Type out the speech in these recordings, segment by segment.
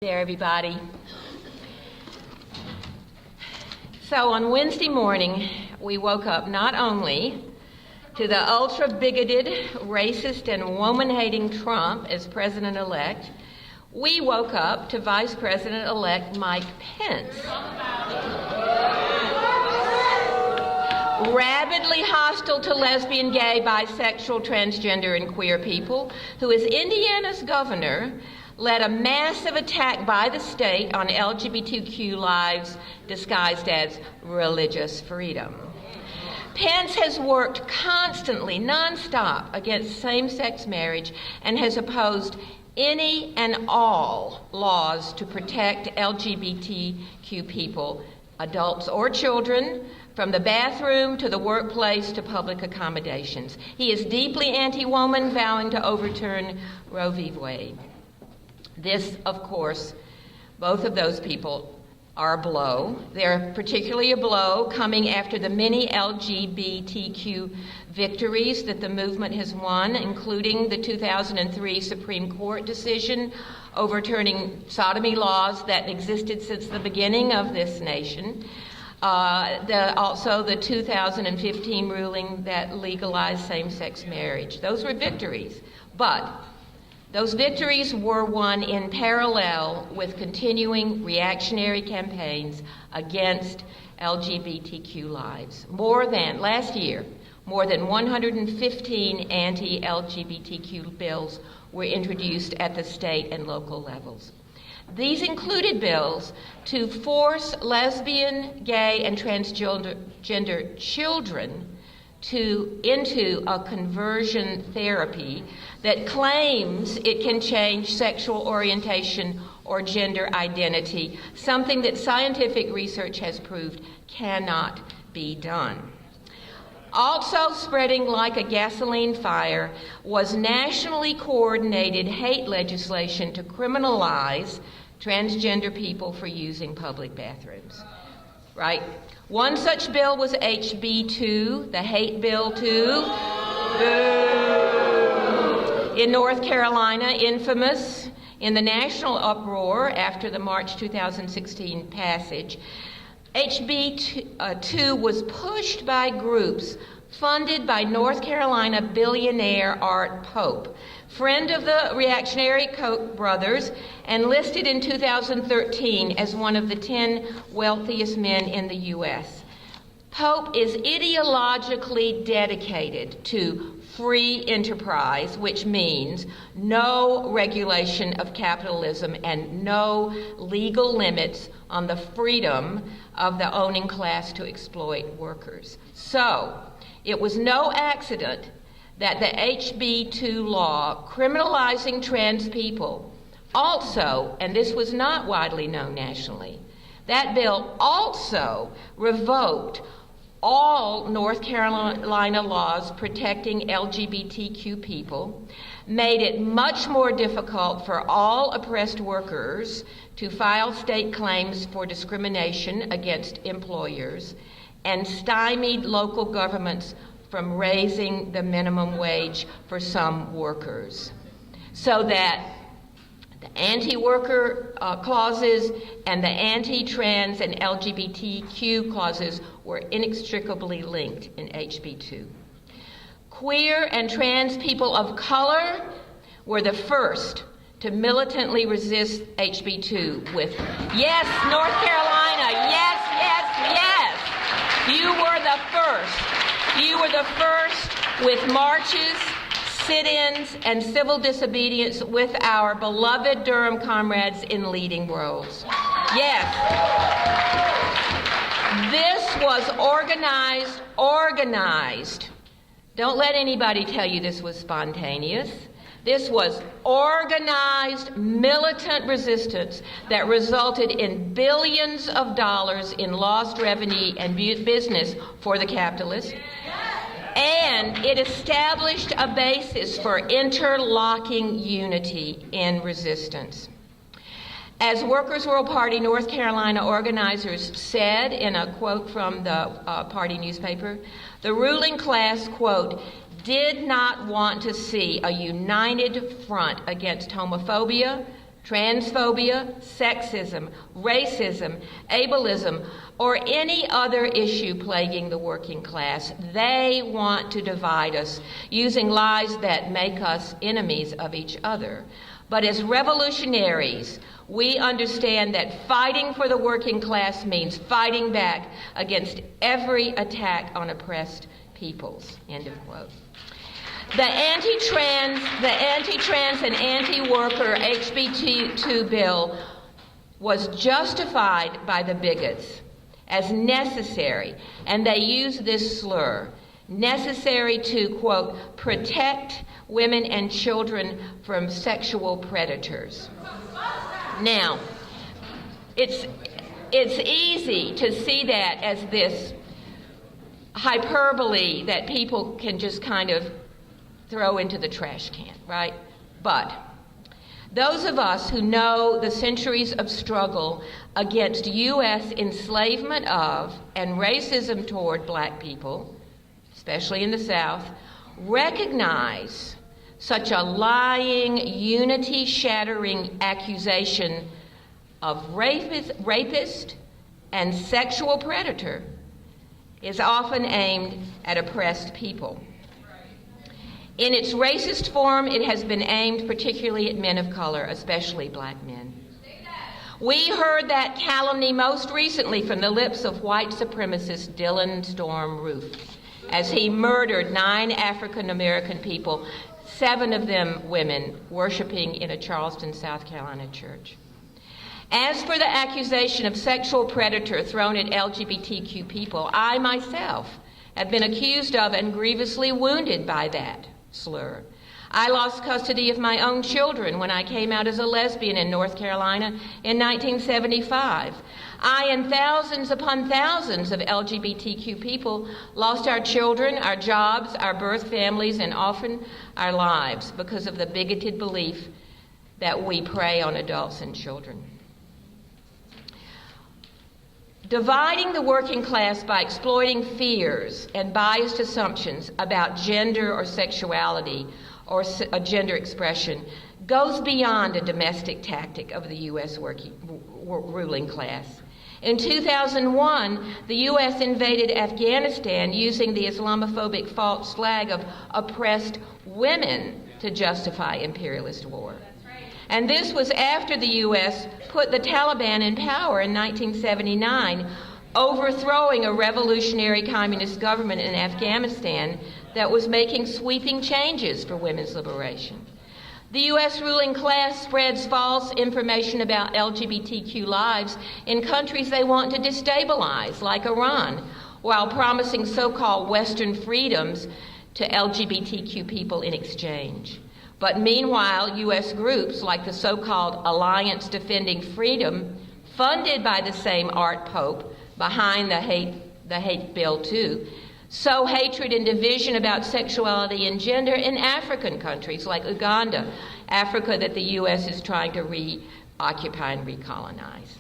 There, everybody. So on Wednesday morning, we woke up not only to the ultra-bigoted, racist, and woman-hating Trump as president-elect, we woke up to Vice President-elect Mike Pence, rabidly hostile to lesbian, gay, bisexual, transgender, and queer people, who as Indiana's governor led a massive attack by the state on LGBTQ lives disguised as religious freedom. Pence has worked constantly, nonstop, against same-sex marriage and has opposed any and all laws to protect LGBTQ people, adults or children, from the bathroom to the workplace to public accommodations. He is deeply anti-woman, vowing to overturn Roe v. Wade. This, of course, both of those people are a blow. They're particularly a blow coming after the many LGBTQ victories that the movement has won, including the 2003 Supreme Court decision overturning sodomy laws that existed since the beginning of this nation. Also the 2015 ruling that legalized same-sex marriage. Those were victories, but those victories were won in parallel with continuing reactionary campaigns against LGBTQ lives. Last year, more than 115 anti-LGBTQ bills were introduced at the state and local levels. These included bills to force lesbian, gay, and transgender children into a conversion therapy that claims it can change sexual orientation or gender identity, something that scientific research has proved cannot be done. Also spreading like a gasoline fire was nationally coordinated hate legislation to criminalize transgender people for using public bathrooms, right? One such bill was HB 2, the hate bill 2. In North Carolina, infamous in the national uproar after the March 2016 passage. HB 2 was pushed by groups funded by North Carolina billionaire Art Pope, friend of the reactionary Koch brothers, and listed in 2013 as one of the 10 wealthiest men in the U.S. Pope is ideologically dedicated to free enterprise, which means no regulation of capitalism and no legal limits on the freedom of the owning class to exploit workers. So, it was no accident that the HB 2 law criminalizing trans people also, and this was not widely known nationally, that bill also revoked all North Carolina laws protecting LGBTQ people, made it much more difficult for all oppressed workers to file state claims for discrimination against employers, and stymied local governments from raising the minimum wage for some workers. So that the anti-worker clauses and the anti-trans and LGBTQ clauses were inextricably linked in HB 2. Queer and trans people of color were the first to militantly resist HB 2 with, yes, North Carolina, yes, yes, yes. You were the first. You were the first with marches, sit-ins, and civil disobedience with our beloved Durham comrades in leading roles. Yes. This was organized. Don't let anybody tell you this was spontaneous. This was organized, militant resistance that resulted in billions of dollars in lost revenue and business for the capitalists. And it established a basis for interlocking unity in resistance. As Workers' World Party North Carolina organizers said in a quote from the party newspaper, the ruling class, quote, did not want to see a united front against homophobia, transphobia, sexism, racism, ableism, or any other issue plaguing the working class. They want to divide us using lies that make us enemies of each other. But as revolutionaries, we understand that fighting for the working class means fighting back against every attack on oppressed peoples. End of quote. The anti-trans and anti-worker HB2 bill was justified by the bigots as necessary, and they used this slur, necessary to, quote, protect women and children from sexual predators. Now, it's easy to see that as this hyperbole that people can just kind of throw into the trash can, right? But those of us who know the centuries of struggle against U.S. enslavement of and racism toward black people, especially in the South, recognize such a lying, unity-shattering accusation of rapist and sexual predator is often aimed at oppressed people. In its racist form, it has been aimed particularly at men of color, especially black men. We heard that calumny most recently from the lips of white supremacist Dylan Storm Roof as he murdered 9 African American people, 7 of them women, worshiping in a Charleston, South Carolina church. As for the accusation of sexual predator thrown at LGBTQ people, I myself have been accused of and grievously wounded by that slur. I lost custody of my own children when I came out as a lesbian in North Carolina in 1975. I and thousands upon thousands of LGBTQ people lost our children, our jobs, our birth families, and often our lives because of the bigoted belief that we prey on adults and children. Dividing the working class by exploiting fears and biased assumptions about gender or sexuality or a gender expression goes beyond a domestic tactic of the U.S. ruling class. In 2001, the U.S. invaded Afghanistan using the Islamophobic false flag of oppressed women to justify imperialist war. And this was after the U.S. put the Taliban in power in 1979, overthrowing a revolutionary communist government in Afghanistan that was making sweeping changes for women's liberation. The U.S. ruling class spreads false information about LGBTQ lives in countries they want to destabilize, like Iran, while promising so-called Western freedoms to LGBTQ people in exchange. But meanwhile, U.S. groups like the so-called Alliance Defending Freedom, funded by the same Art Pope behind the hate bill too, sow hatred and division about sexuality and gender in African countries like Uganda, Africa that the U.S. is trying to reoccupy and recolonize.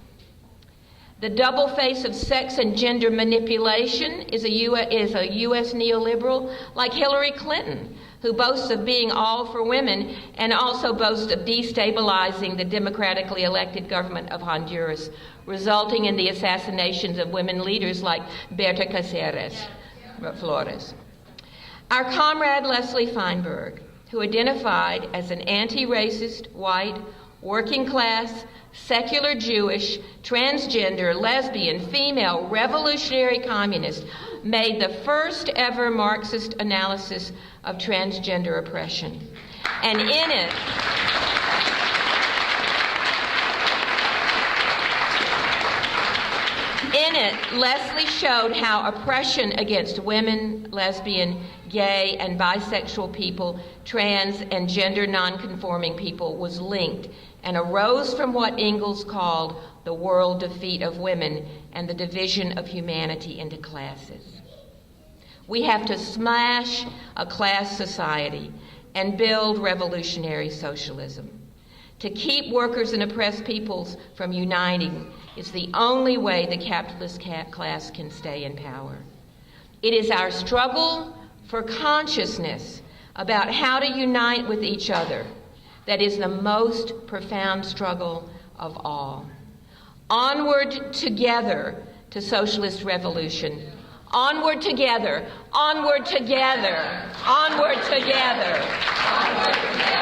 The double face of sex and gender manipulation is a U.S. neoliberal like Hillary Clinton, who boasts of being all for women and also boasts of destabilizing the democratically elected government of Honduras, resulting in the assassinations of women leaders like Berta Cáceres Flores. Our comrade Leslie Feinberg, who identified as an anti-racist, white, working class, secular Jewish, transgender, lesbian, female, revolutionary communist, made the first ever Marxist analysis of transgender oppression. And in it, Leslie showed how oppression against women, lesbian, gay, and bisexual people, trans and gender nonconforming people was linked and arose from what Engels called the world defeat of women and the division of humanity into classes. We have to smash a class society and build revolutionary socialism. To keep workers and oppressed peoples from uniting is the only way the capitalist class can stay in power. It is our struggle for consciousness about how to unite with each other, that is the most profound struggle of all. Onward together to socialist revolution. Onward together, onward together, onward together. Onward together.